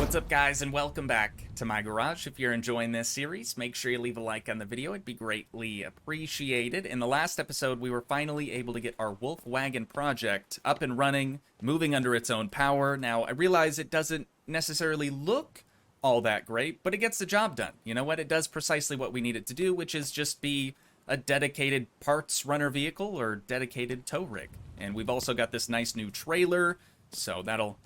What's up, guys, and welcome back to my garage. If you're enjoying this series, make sure you leave a like on the video. It'd be greatly appreciated. In the last episode, we were finally able to get our wolf wagon project up and running, moving under its own power. Now, I realize it doesn't necessarily look all that great, but it gets the job done. You know what? It does precisely what we need it to do, which is just be a dedicated parts runner vehicle or dedicated tow rig. And we've also got this nice new trailer, so that'll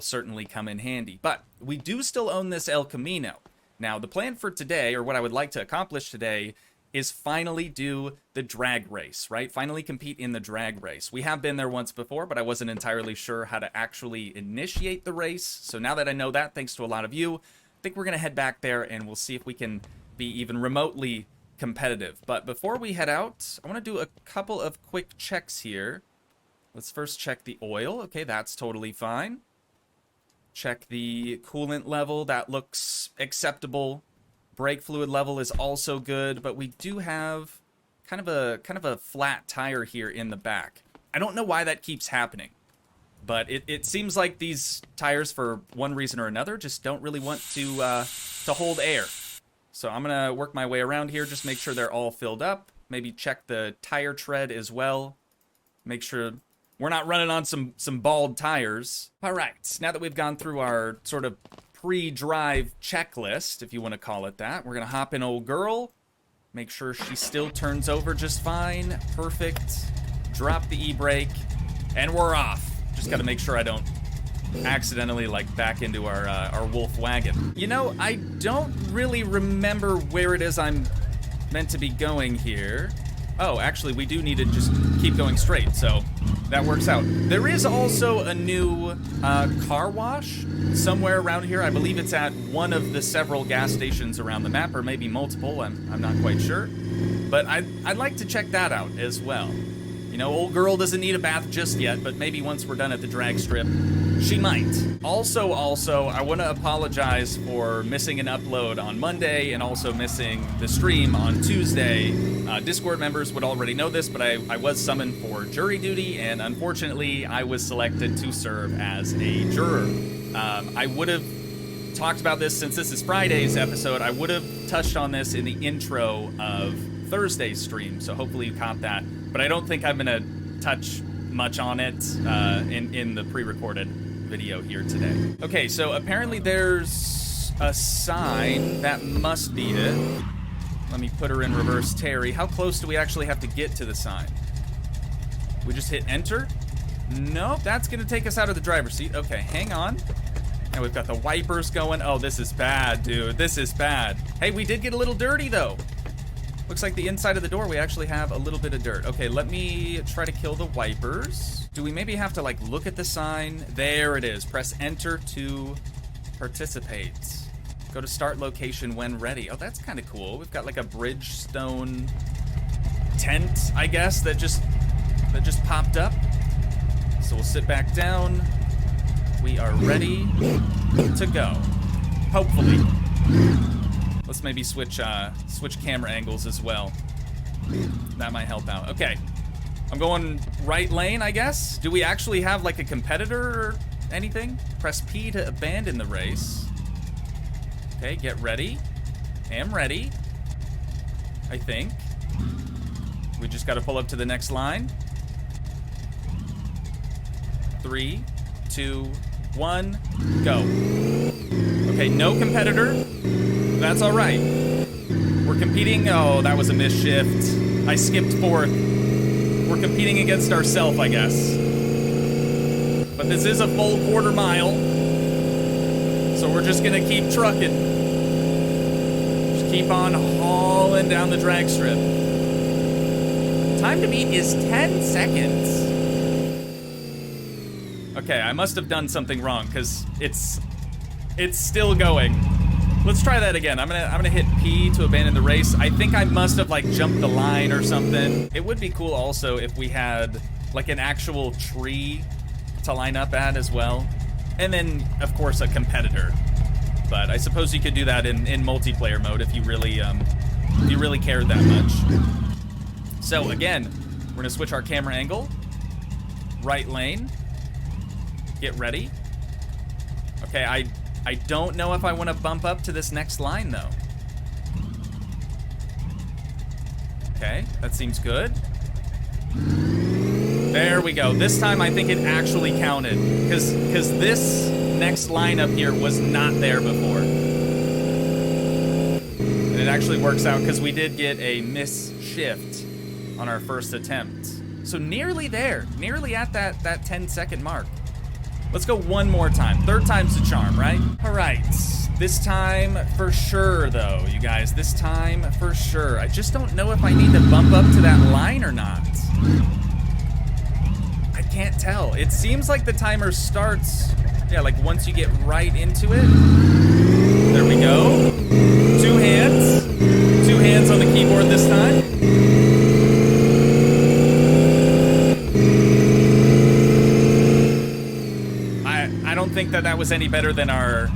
certainly come in handy. But we do still own this El Camino. Now, the plan for today, or what I would like to accomplish today, is finally do the drag race, right? Finally compete in the drag race. We have been there once before, but I wasn't entirely sure how to actually initiate the race. So now that I know that, thanks to a lot of you, I think we're going to head back there and we'll see if we can be even remotely competitive. But before we head out, I want to do a couple of quick checks here. Let's first check the oil. Okay, that's totally fine. Check the coolant level. That looks acceptable. Brake fluid level is also good, but we do have kind of a flat tire here in the back. I don't know why that keeps happening, but it seems like these tires, for one reason or another, just don't really want to hold air. So I'm gonna work my way around here, just make sure they're all filled up. Maybe check the tire tread as well. Make sure we're not running on some bald tires. All right, now that we've gone through our sort of pre-drive checklist, if you want to call it that, we're gonna hop in old girl, make sure she still turns over just fine. Perfect. Drop the e-brake, and we're off. Just gotta make sure I don't accidentally back into our wolf wagon. You know, I don't really remember where it is I'm meant to be going here. Oh, actually, we do need to just keep going straight, so that works out. There is also a new car wash somewhere around here. I believe it's at one of the several gas stations around the map, or maybe multiple. I'm not quite sure. But I'd like to check that out as well. You know, old girl doesn't need a bath just yet, but maybe once we're done at the drag strip, she might. Also, I want to apologize for missing an upload on Monday and also missing the stream on Tuesday. Discord members would already know this, but I was summoned for jury duty, and unfortunately, I was selected to serve as a juror. I would have talked about this since this is Friday's episode. I would have touched on this in the intro of Thursday's stream, so hopefully you caught that. But I don't think I'm going to touch much on it in the pre-recorded video here today. Okay, so apparently there's a sign. That must be it. Let me put her in reverse, Terry. How close do we actually have to get to the sign? We just hit enter? Nope, that's going to take us out of the driver's seat. Okay, hang on. Now we've got the wipers going. Oh, this is bad, dude. This is bad. Hey, we did get a little dirty, though. Looks like the inside of the door, we actually have a little bit of dirt. Okay, let me try to kill the wipers. Do we maybe have to, look at the sign? There it is. Press enter to participate. Go to start location when ready. Oh, that's kind of cool. We've got, a Bridgestone tent, I guess, that just popped up. So we'll sit back down. We are ready to go. Hopefully. Let's maybe switch camera angles as well. That might help out. Okay. I'm going right lane, I guess. Do we actually have a competitor or anything? Press P to abandon the race. Okay, get ready. Am ready. I think. We just got to pull up to the next line. 3, 2, 1, go. Okay, no competitor. That's all right. We're competing. Oh, that was a misshift. I skipped forth. We're competing against ourselves, I guess. But this is a full quarter mile. So we're just going to keep trucking. Just keep on hauling down the drag strip. Time to beat is 10 seconds. Okay, I must have done something wrong because it's still going. Let's try that again. I'm gonna hit P to abandon the race. I think I must have jumped the line or something. It would be cool also if we had an actual tree to line up at as well. And then of course a competitor. But I suppose you could do that in multiplayer mode if you really cared that much. So again, we're gonna switch our camera angle. Right lane. Get ready. Okay, I don't know if I want to bump up to this next line, though. Okay, that seems good. There we go. This time I think it actually counted, because this next line up here was not there before. And it actually works out because we did get a miss shift on our first attempt. So nearly there, nearly at that 10-second mark. Let's go one more time. Third time's the charm, right? All right, this time for sure though, you guys, this time for sure. I just don't know if I need to bump up to that line or not. I can't tell. It seems like the timer starts, yeah, like once you get right into it. There we go. Two hands on the keyboard this time. I don't think that was any better than our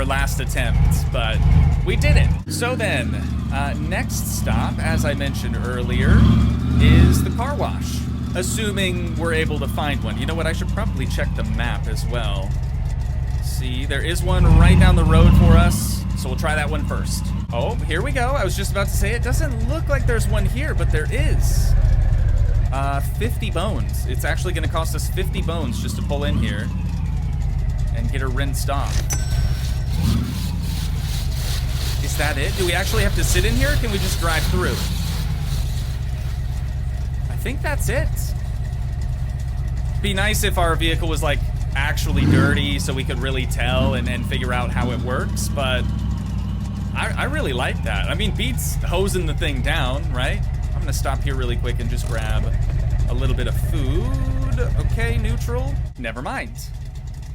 last attempt, but we did it. So then, next stop, as I mentioned earlier, is the car wash. Assuming we're able to find one. You know what? I should probably check the map as well. See, there is one right down the road for us, so we'll try that one first. Oh, here we go. I was just about to say it doesn't look like there's one here, but there is. 50 bones. It's actually going to cost us 50 bones just to pull in here and get her rinsed off. Is that it? Do we actually have to sit in here, or can we just drive through? I think that's it. Be nice if our vehicle was like actually dirty so we could really tell and figure out how it works, but I really like that. I mean, beats hosing the thing down, right? I'm gonna stop here really quick and just grab a little bit of food. Okay, neutral. Never mind.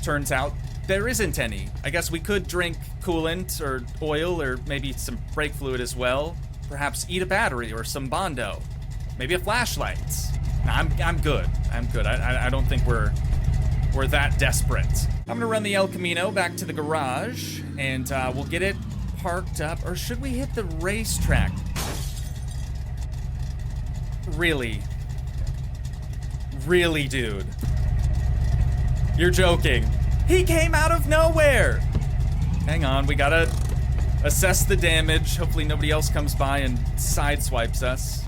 Turns out there isn't any. I guess we could drink coolant or oil or maybe some brake fluid as well. Perhaps eat a battery or some Bondo. Maybe a flashlight. Nah, I'm good. I'm good. I don't think we're that desperate. I'm gonna run the El Camino back to the garage and we'll get it parked up. Or should we hit the racetrack? Really? Really, dude? You're joking. He came out of nowhere. Hang on, we gotta assess the damage. Hopefully nobody else comes by and sideswipes us.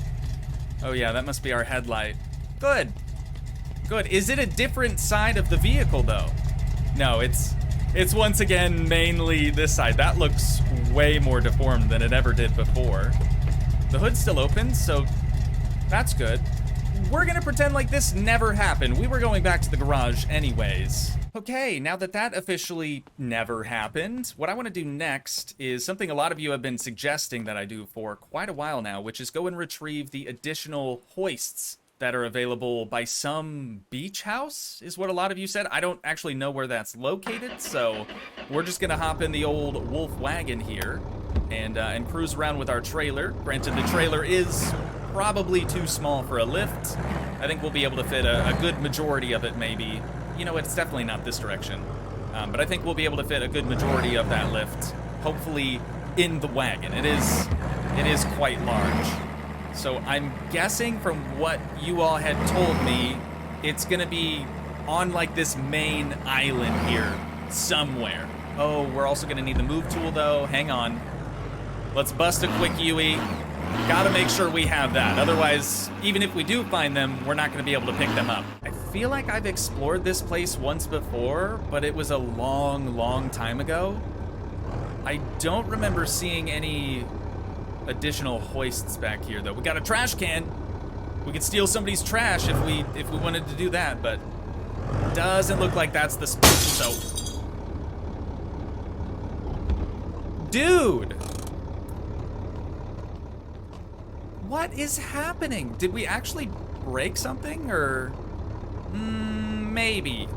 Oh yeah, that must be our headlight. Good. Good. Is it a different side of the vehicle though? No, it's once again mainly this side. That looks way more deformed than it ever did before. The hood's still open, so that's good. We're gonna pretend like this never happened. We were going back to the garage anyways. Okay, now that officially never happened, what I want to do next is something a lot of you have been suggesting that I do for quite a while now, which is go and retrieve the additional hoists that are available by some beach house, is what a lot of you said. I don't actually know where that's located, so we're just gonna hop in the old Wolf wagon here and cruise around with our trailer. Granted, the trailer is probably too small for a lift. I think we'll be able to fit a good majority of it, maybe. You know, it's definitely not this direction. But I think we'll be able to fit a good majority of that lift, hopefully in the wagon. It is quite large. So I'm guessing from what you all had told me, it's gonna be on like this main island here somewhere. Oh, we're also gonna need the move tool though. Hang on. Let's bust a quick Yui. Gotta make sure we have that. Otherwise, even if we do find them, we're not gonna be able to pick them up. I feel like I've explored this place once before, but it was a long, long time ago. I don't remember seeing any additional hoists back here though. We got a trash can. We could steal somebody's trash if we wanted to do that, but doesn't look like that's the spot. So, dude, what is happening? Did we actually break something, or maybe?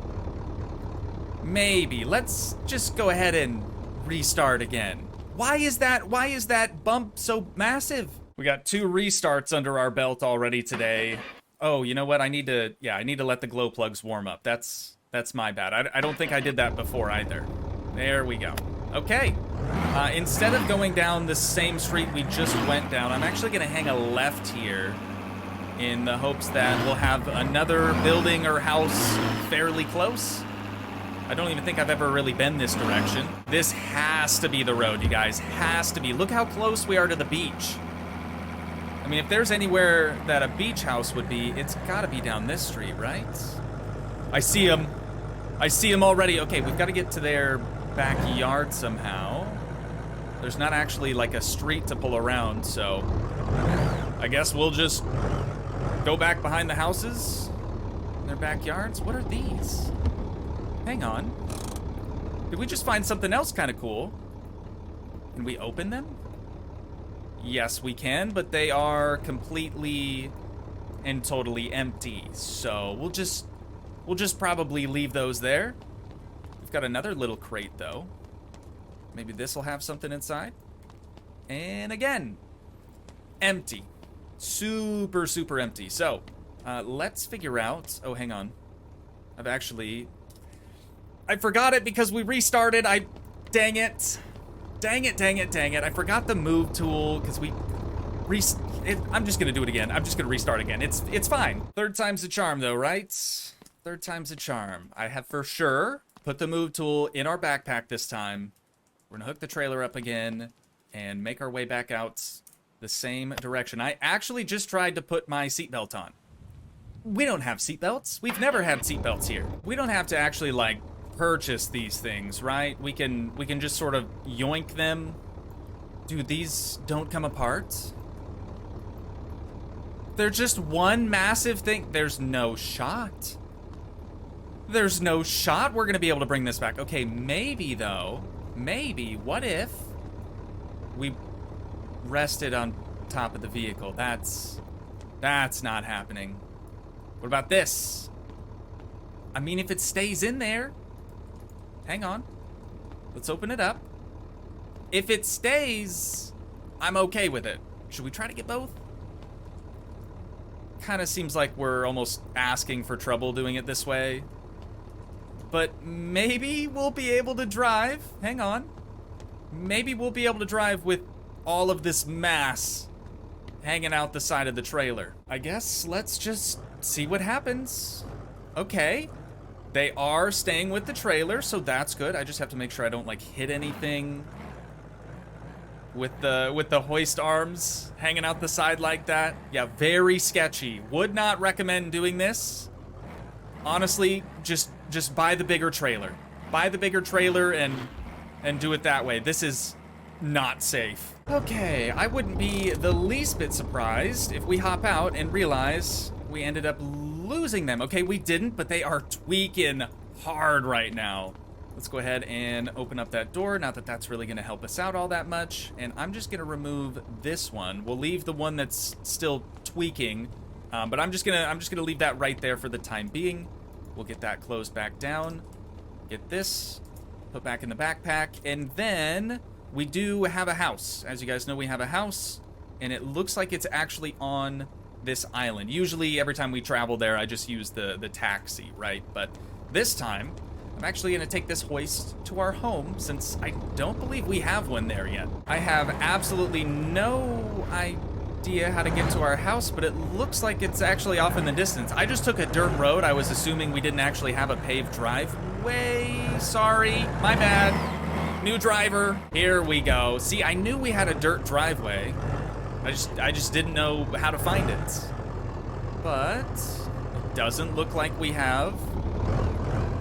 Let's just go ahead and restart again. Why is that bump so massive? We got 2 restarts under our belt already today. Oh, you know what? I need to let the glow plugs warm up. That's my bad. I don't think I did that before either. There we go. Okay. Instead of going down the same street we just went down, I'm actually gonna hang a left here in the hopes that we'll have another building or house fairly close. I don't even think I've ever really been this direction. This has to be the road, you guys. Has to be. Look how close we are to the beach. I mean, if there's anywhere that a beach house would be, it's gotta be down this street, right? I see him. I see him already. Okay, we've got to get to their backyard somehow. There's not actually like a street to pull around, so I guess we'll just go back behind the houses in their backyards. What are these? Hang on. Did we just find something else kind of cool? Can we open them? Yes, we can, but they are completely and totally empty. So we'll just probably leave those there. We've got another little crate though. Maybe this will have something inside. And again, empty. Super, super empty. So, let's figure out... Oh, hang on. I forgot it because we restarted. Dang it. Dang it, dang it, dang it. I forgot the move tool because I'm just gonna do it again. I'm just gonna restart again. It's fine. Third time's the charm though, right? Third time's the charm. I have for sure put the move tool in our backpack this time. We're gonna hook the trailer up again and make our way back out the same direction. I actually just tried to put my seatbelt on. We don't have seatbelts. We've never had seatbelts here. We don't have to actually like purchase these things, right? We can just sort of yoink them. Dude, these don't come apart. They're just one massive thing. There's no shot. There's no shot we're gonna be able to bring this back. Okay, maybe though. Maybe. What if we rested on top of the vehicle? That's not happening. What about this? I mean, if it stays in there. Hang on. Let's open it up. If it stays, I'm okay with it. Should we try to get both? Kind of seems like we're almost asking for trouble doing it this way. But maybe we'll be able to drive. Hang on. Maybe we'll be able to drive with all of this mass hanging out the side of the trailer. I guess let's just see what happens. Okay. They are staying with the trailer, so that's good. I just have to make sure I don't like hit anything with the hoist arms hanging out the side like that. Yeah, very sketchy. Would not recommend doing this. Honestly, just buy the bigger trailer. Buy the bigger trailer and do it that way. This is not safe. Okay, I wouldn't be the least bit surprised if we hop out and realize we ended up losing them. Okay, we didn't, but they are tweaking hard right now. Let's go ahead and open up that door. Not that that's really gonna help us out all that much. And I'm just gonna remove this one. We'll leave the one that's still tweaking, but I'm just gonna leave that right there for the time being. We'll get that closed back down. Get this put back in the backpack, and then we do have a house. As you guys know, we have a house, and it looks like it's actually on this island. Usually, every time we travel there, I just use the taxi, right? But this time, I'm actually gonna take this hoist to our home, since I don't believe we have one there yet. I have absolutely no idea how to get to our house, but it looks like it's actually off in the distance. I just took a dirt road. I was assuming we didn't actually have a paved driveway. Sorry, my bad. New driver. Here we go. See, I knew we had a dirt driveway. I just didn't know how to find it. But it doesn't look like we have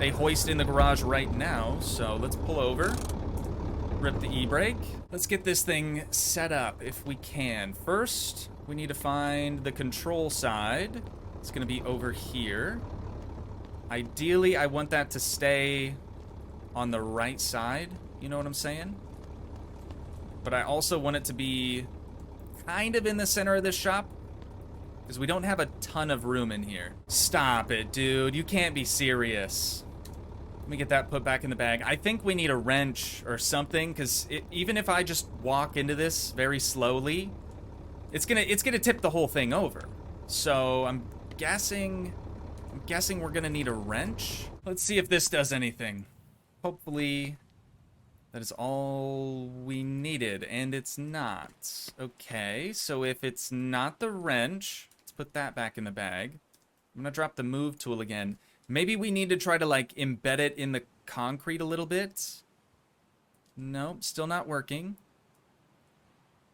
a hoist in the garage right now, so let's pull over. Rip the e-brake. Let's get this thing set up if we can. First, we need to find the control side. It's gonna be over here. Ideally, I want that to stay on the right side. You know what I'm saying? But I also want it to be kind of in the center of this shop, because we don't have a ton of room in here. Stop it, dude. You can't be serious. Let me get that put back in the bag. I think we need a wrench or something, because even if I just walk into this very slowly, it's gonna tip the whole thing over. So I'm guessing we're gonna need a wrench. Let's see if this does anything. Hopefully that is all we needed, and it's not. Okay, so if it's not the wrench, let's put that back in the bag. I'm gonna drop the move tool again. Maybe we need to try to like embed it in the concrete a little bit. Nope, still not working.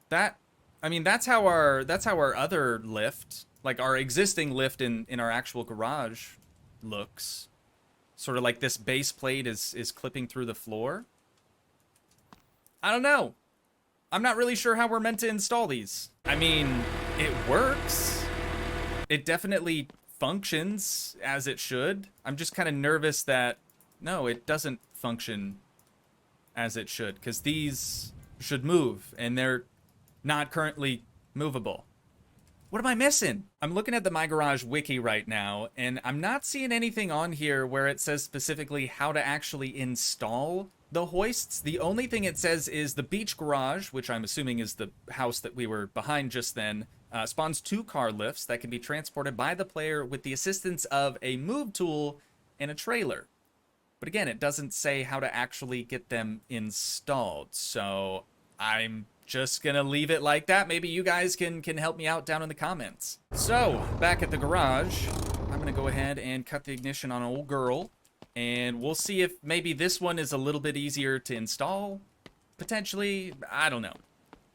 That, I mean, that's how our other lift, like our existing lift in our actual garage looks. Sort of like this base plate is clipping through the floor. I don't know. I'm not really sure how we're meant to install these. I mean, it works. It definitely functions as it should. I'm just kind of nervous that, no, it doesn't function as it should, because these should move, and they're not currently movable. What am I missing? I'm looking at the My Garage wiki right now, and I'm not seeing anything on here where it says specifically how to actually install the hoists. The only thing it says is the beach garage, which I'm assuming is the house that we were behind just then, spawns 2 car lifts that can be transported by the player with the assistance of a move tool and a trailer. But again, it doesn't say how to actually get them installed, so I'm just gonna leave it like that. Maybe you guys can help me out down in the comments. So, back at the garage, I'm gonna go ahead and cut the ignition on old girl, and we'll see if maybe this one is a little bit easier to install. Potentially, I don't know.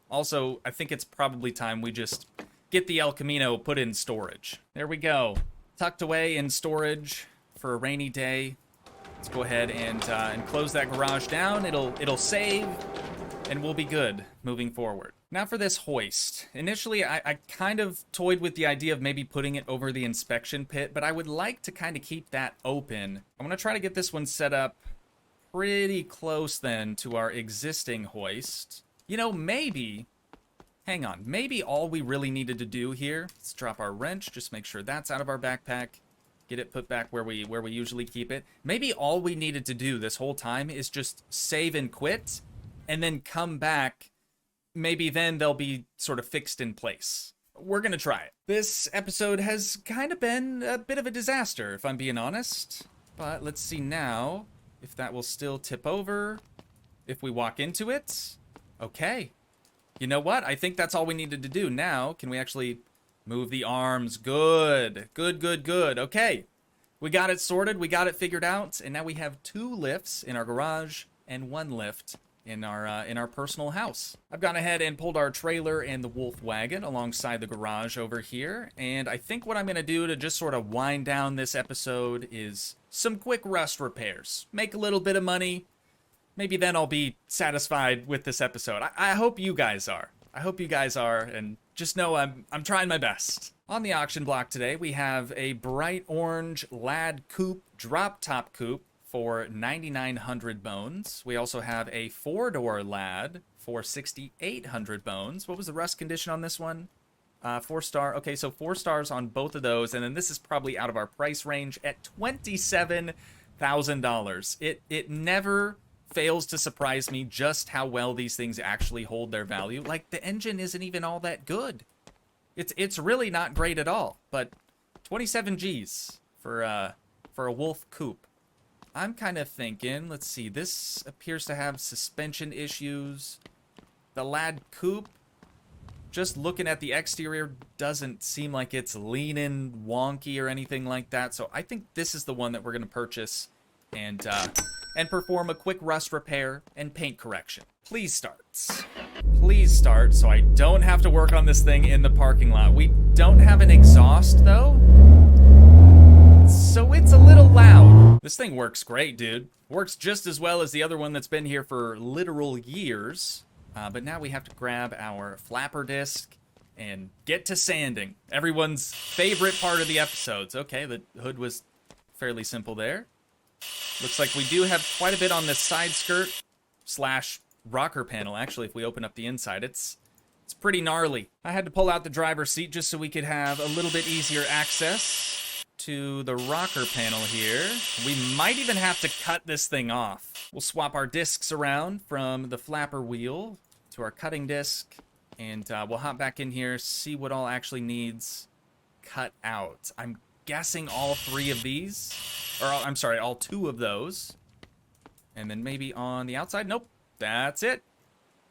Also, I think it's probably time we just get the El Camino put in storage. There we go. Tucked away in storage for a rainy day. Let's go ahead and close that garage down. It'll save, and we'll be good moving forward. Now for this hoist. Initially, I kind of toyed with the idea of maybe putting it over the inspection pit, but I would like to kind of keep that open. I'm gonna try to get this one set up pretty close then to our existing hoist. You know, maybe, hang on, maybe all we really needed to do here, let's drop our wrench, just make sure that's out of our backpack. Get it put back where we usually keep it. Maybe all we needed to do this whole time is just save and quit, and then come back. Maybe then they'll be sort of fixed in place. We're gonna try it. This episode has kind of been a bit of a disaster, if I'm being honest. But let's see now if that will still tip over. If we walk into it, okay. You know what? I think that's all we needed to do. Now, can we actually move the arms? Good. Good. Okay. We got it sorted. We got it figured out. And now we have 2 lifts in our garage and 1 lift in our personal house. I've gone ahead and pulled our trailer and the wolf wagon alongside the garage over here. And I think what I'm going to do to just sort of wind down this episode is some quick rust repairs. Make a little bit of money. Maybe then I'll be satisfied with this episode. I hope you guys are. I hope you guys are, and just know I'm trying my best. On the auction block today, we have a bright orange Lad coupe, drop top coupe for 9,900 bones. We also have a 4-door Lad for 6,800 bones. What was the rust condition on this one? 4-star. Okay, so 4 stars on both of those, and then this is probably out of our price range at $27,000. It never fails to surprise me just how well these things actually hold their value. Like, the engine isn't even all that good. It's really not great at all, but 27 G's for a Wolf coupe. I'm kind of thinking, let's see, this appears to have suspension issues. The Lad coupe, just looking at the exterior, doesn't seem like it's leaning wonky or anything like that, so I think this is the one that we're going to purchase and perform a quick rust repair and paint correction. Please start. Please start so I don't have to work on this thing in the parking lot. We don't have an exhaust, though, so it's a little loud. This thing works great, dude. Works just as well as the other one that's been here for literal years. But now we have to grab our flapper disc and get to sanding. Everyone's favorite part of the episodes. Okay, the hood was fairly simple there. Looks like we do have quite a bit on this side skirt slash rocker panel. Actually, if we open up the inside, it's pretty gnarly. I had to pull out the driver's seat just so we could have a little bit easier access to the rocker panel here. We might even have to cut this thing off. We'll swap our discs around from the flapper wheel to our cutting disc, and we'll hop back in here, see what all actually needs cut out. I'm guessing all 3 of these, or I'm sorry, all 2 of those. And then maybe on the outside, nope, that's it.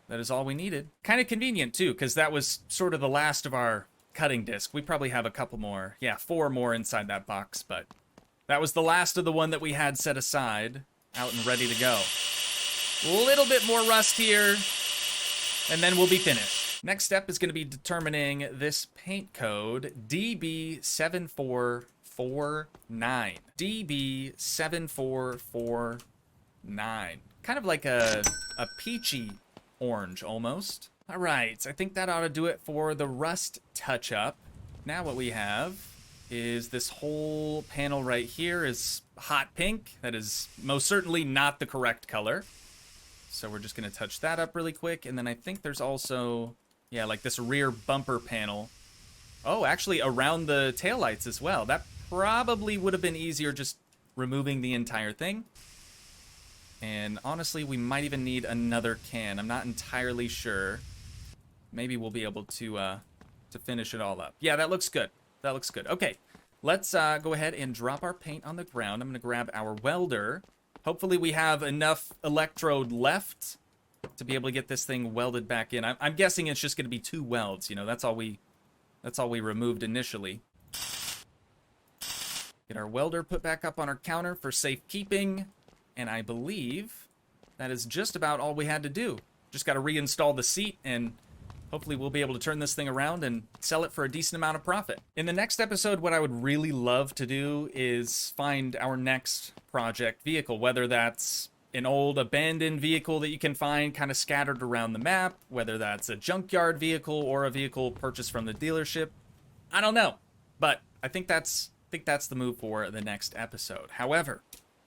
That is all we needed. Kind of convenient too, because that was sort of the last of our cutting disc. We probably have a couple more, yeah, 4 more inside that box, but that was the last of the one that we had set aside. out and ready to go. A little bit more rust here, and then we'll be finished. Next step is going to be determining this paint code, DB7449. DB7449. Kind of like a peachy orange, almost. All right, I think that ought to do it for the rust touch-up. Now what we have is this whole panel right here is hot pink. That is most certainly not the correct color. So we're just going to touch that up really quick. And then I think there's also, yeah, like this rear bumper panel. Oh, actually around the taillights as well. That probably would have been easier just removing the entire thing. And honestly, we might even need another can. I'm not entirely sure. Maybe we'll be able to finish it all up. Yeah, that looks good. That looks good. Okay, let's go ahead and drop our paint on the ground. I'm going to grab our welder. Hopefully we have enough electrode left to be able to get this thing welded back in. I'm guessing it's just going to be 2 welds. You know, that's all we removed initially. Get our welder put back up on our counter for safekeeping. And I believe that is just about all we had to do. Just got to reinstall the seat, and hopefully we'll be able to turn this thing around and sell it for a decent amount of profit. In the next episode, what I would really love to do is find our next project vehicle, whether that's an old abandoned vehicle that you can find kind of scattered around the map, whether that's a junkyard vehicle or a vehicle purchased from the dealership. I don't know, but I think that's the move for the next episode. However,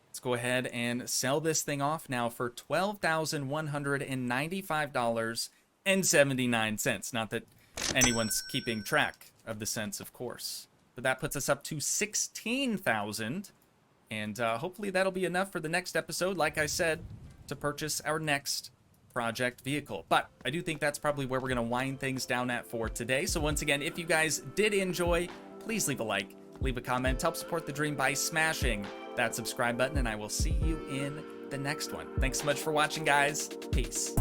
let's go ahead and sell this thing off now for $12,195.79. Not that anyone's keeping track of the cents, of course. But that puts us up to $16,000. And hopefully that'll be enough for the next episode, like I said, to purchase our next project vehicle. But I do think that's probably where we're going to wind things down at for today. So once again, if you guys did enjoy, please leave a like, leave a comment, help support the dream by smashing that subscribe button, and I will see you in the next one. Thanks so much for watching, guys. Peace.